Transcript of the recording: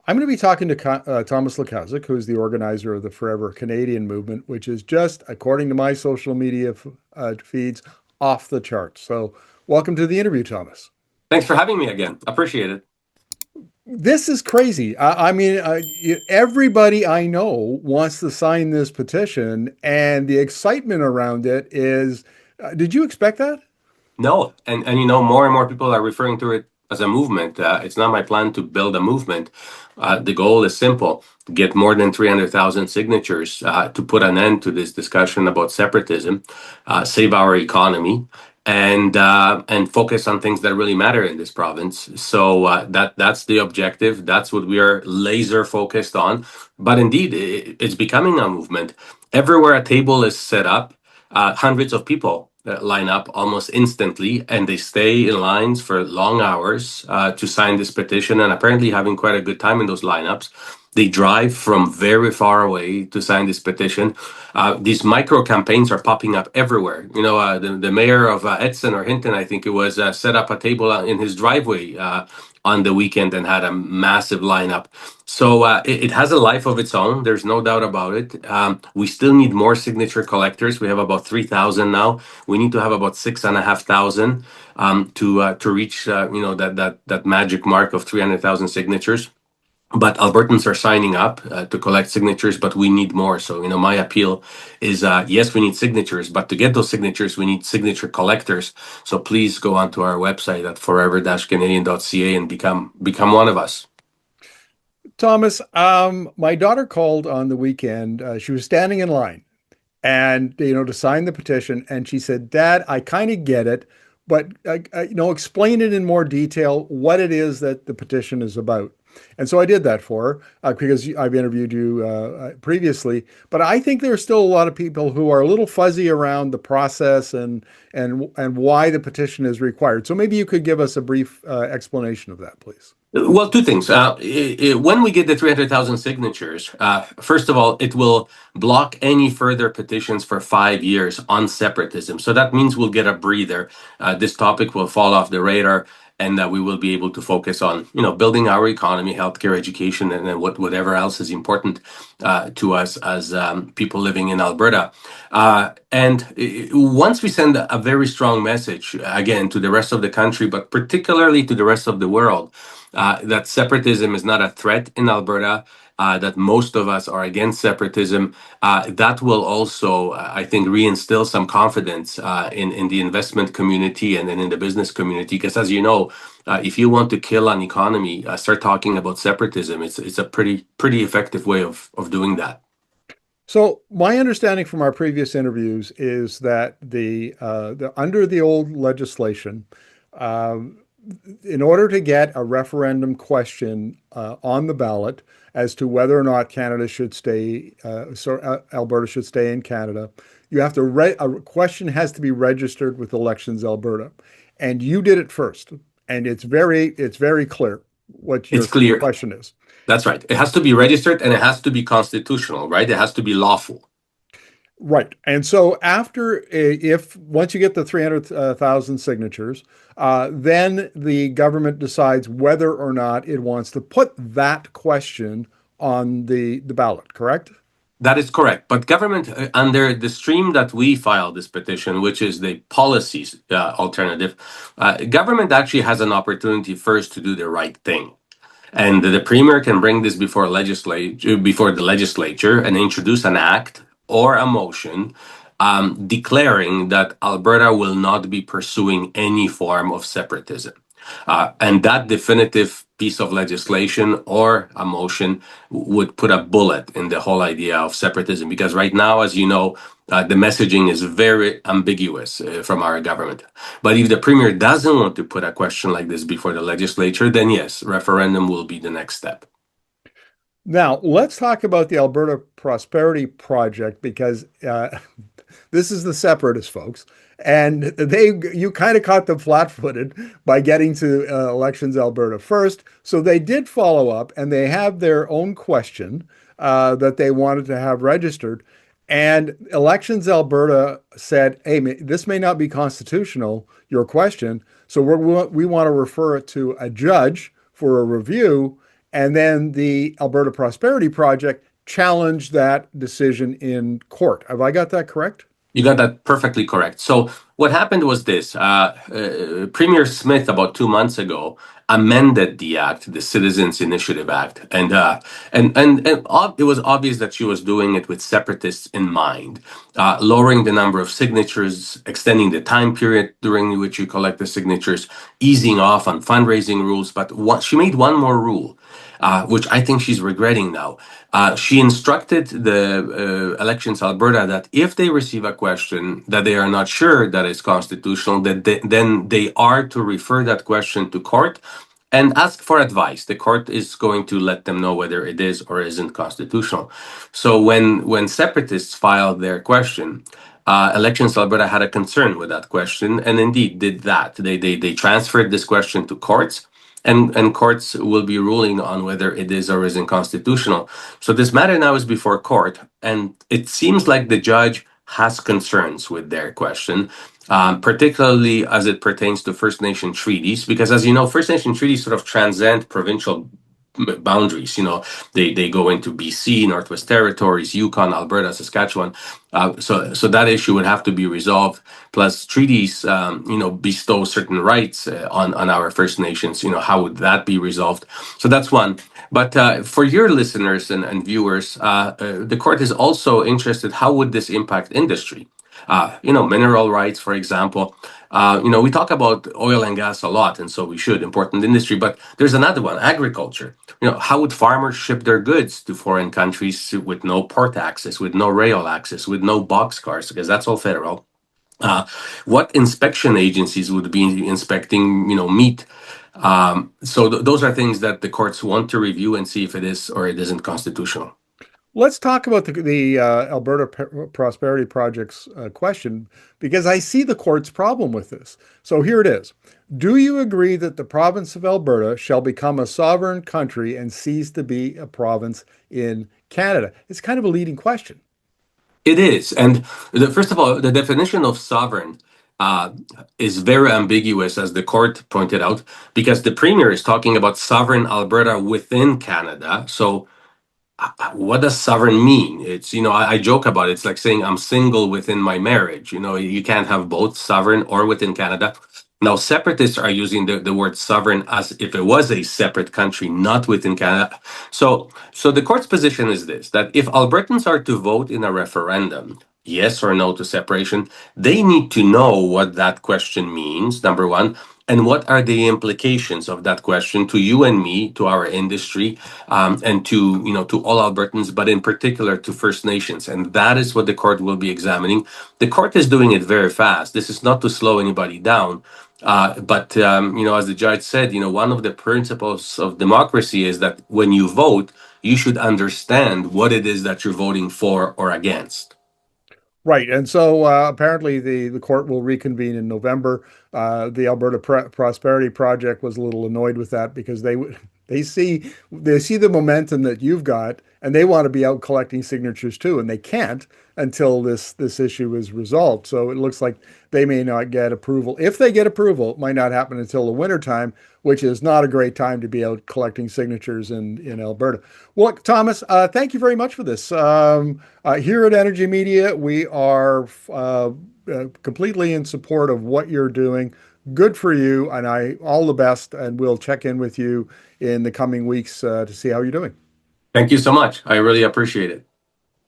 I'm going to be talking to Thomas Lukaszuk, who's the organizer of the Forever Canadian movement, which is just, according to my social media feeds, off the charts. So, welcome to the interview, Thomas. Thanks for having me again. Appreciate it. This is crazy. Everybody I know wants to sign this petition, and the excitement around it is. Did you expect that? No, and more and more people are referring to it as a movement. It's not my plan to build a movement. The goal is simple: get more than 300,000 signatures to put an end to this discussion about separatism, save our economy, and focus on things that really matter in this province. So that's the objective. That's what we are laser focused on. But indeed, it's becoming a movement. Everywhere a table is set up, hundreds of people line up almost instantly, and they stay in lines for long hours to sign this petition, and apparently having quite a good time in those lineups. They drive from very far away to sign this petition. These micro campaigns are popping up everywhere. The mayor of Edson or Hinton, I think it was, set up a table in his driveway on the weekend and had a massive lineup. So it has a life of its own. There's no doubt about it. We still need more signature collectors. We have about 3,000 now. We need to have about 6,500 to reach that magic mark of 300,000 signatures. But Albertans are signing up to collect signatures, but we need more. So, my appeal is, yes, we need signatures, but to get those signatures, we need signature collectors. So please go onto our website at forever-canadian.ca and become one of us. Thomas, my daughter called on the weekend. She was standing in line and, to sign the petition. And she said, Dad, I kind of get it, but, explain it in more detail what it is that the petition is about. And so I did that for her because I've interviewed you previously. But I think there are still a lot of people who are a little fuzzy around the process and why the petition is required. So maybe you could give us a brief explanation of that, please. Well, two things. When we get the 300,000 signatures, first of all, it will block any further petitions for 5 years on separatism. So that means we'll get a breather. This topic will fall off the radar, and we will be able to focus on, building our economy, healthcare, education, and then whatever else is important to us as people living in Alberta. And once we send a very strong message, again, to the rest of the country, but particularly to the rest of the world, that separatism is not a threat in Alberta, that most of us are against separatism. That will also, I think, reinstill some confidence in the investment community and then in the business community. Because as you know, if you want to kill an economy, start talking about separatism. It's a pretty effective way of doing that. So my understanding from our previous interviews is that under the old legislation, uh, in order to get a referendum question on the ballot as to whether or not Canada should stay, Alberta should stay in Canada, you have to a question has to be registered with Elections Alberta, and you did it first, and it's very clear what It's your clear. question is. That's right. It has to be registered and it has to be constitutional, right? It has to be lawful. Right. And so if once you get the 300,000 signatures, then the government decides whether or not it wants to put that question on the ballot, correct? That is correct. But government, under the stream that we filed this petition, which is the policies alternative, government actually has an opportunity first to do the right thing. And the premier can bring this before the legislature and introduce an act or a motion declaring that Alberta will not be pursuing any form of separatism. And that definitive piece of legislation or a motion would put a bullet in the whole idea of separatism. Because right now, as you know, the messaging is very ambiguous from our government. But if the premier doesn't want to put a question like this before the legislature, then yes, referendum will be the next step. Now, let's talk about the Alberta Prosperity Project because this is the separatist folks, and you kind of caught them flat-footed by getting to Elections Alberta first. So they did follow up, and they have their own question that they wanted to have registered. And Elections Alberta said, "Hey, this may not be constitutional, your question, so we want to refer it to a judge for a review." And then the Alberta Prosperity Project challenged that decision in court. Have I got that correct? You got that perfectly correct. So what happened was this: Premier Smith, about 2 months ago, amended the act, the Citizens Initiative Act, and it was obvious that she was doing it with separatists in mind, lowering the number of signatures, extending the time period during which you collect the signatures, easing off on fundraising rules. But she made one more rule, which I think she's regretting now. She instructed the Elections Alberta that if they receive a question that they are not sure that is constitutional, then they are to refer that question to court and ask for advice. The court is going to let them know whether it is or isn't constitutional. So when separatists filed their question, Elections Alberta had a concern with that question, and indeed did that. They transferred this question to courts, and courts will be ruling on whether it is or isn't constitutional. So this matter now is before court, and it seems like the judge has concerns with their question, particularly as it pertains to First Nation treaties, because as you know, First Nation treaties sort of transcend provincial boundaries. They go into BC, Northwest Territories, Yukon, Alberta, Saskatchewan. So that issue would have to be resolved. Plus, treaties, bestow certain rights on our First Nations. How would that be resolved? So that's one. But for your listeners and viewers, the court is also interested. How would this impact industry? Mineral rights, for example. We talk about oil and gas a lot, and so we should, important industry. But there's another one, agriculture. How would farmers ship their goods to foreign countries with no port access, with no rail access, with no boxcars, because that's all federal? What inspection agencies would be inspecting, meat? Those are things that the courts want to review and see if it is or it isn't constitutional. Let's talk about the Alberta Prosperity Project's question, because I see the court's problem with this. So here it is. Do you agree that the province of Alberta shall become a sovereign country and cease to be a province in Canada? It's kind of a leading question. It is. And first of all, the definition of sovereign uh, is very ambiguous, as the court pointed out, because the premier is talking about sovereign Alberta within Canada. So what does sovereign mean? I joke about it. It's like saying I'm single within my marriage. You can't have both sovereign or within Canada. Now, separatists are using the word sovereign as if it was a separate country, not within Canada. So the court's position is this, that if Albertans are to vote in a referendum, yes or no to separation, they need to know what that question means, number one, and what are the implications of that question to you and me, to our industry, and to all Albertans, but in particular to First Nations. And that is what the court will be examining. The court is doing it very fast. This is not to slow anybody down. But as the judge said, one of the principles of democracy is that when you vote, you should understand what it is that you're voting for or against. Right. And so apparently the court will reconvene in November. The Alberta Prosperity Project was a little annoyed with that because they see the momentum that you've got, and they want to be out collecting signatures too, and they can't until this issue is resolved. So it looks like they may not get approval. If they get approval, it might not happen until the winter time, which is not a great time to be out collecting signatures in Alberta. Well, Thomas, thank you very much for this. Here at Energy Media, we are completely in support of what you're doing. Good for you, and I all the best, and we'll check in with you in the coming weeks to see how you're doing. Thank you so much. I really appreciate it.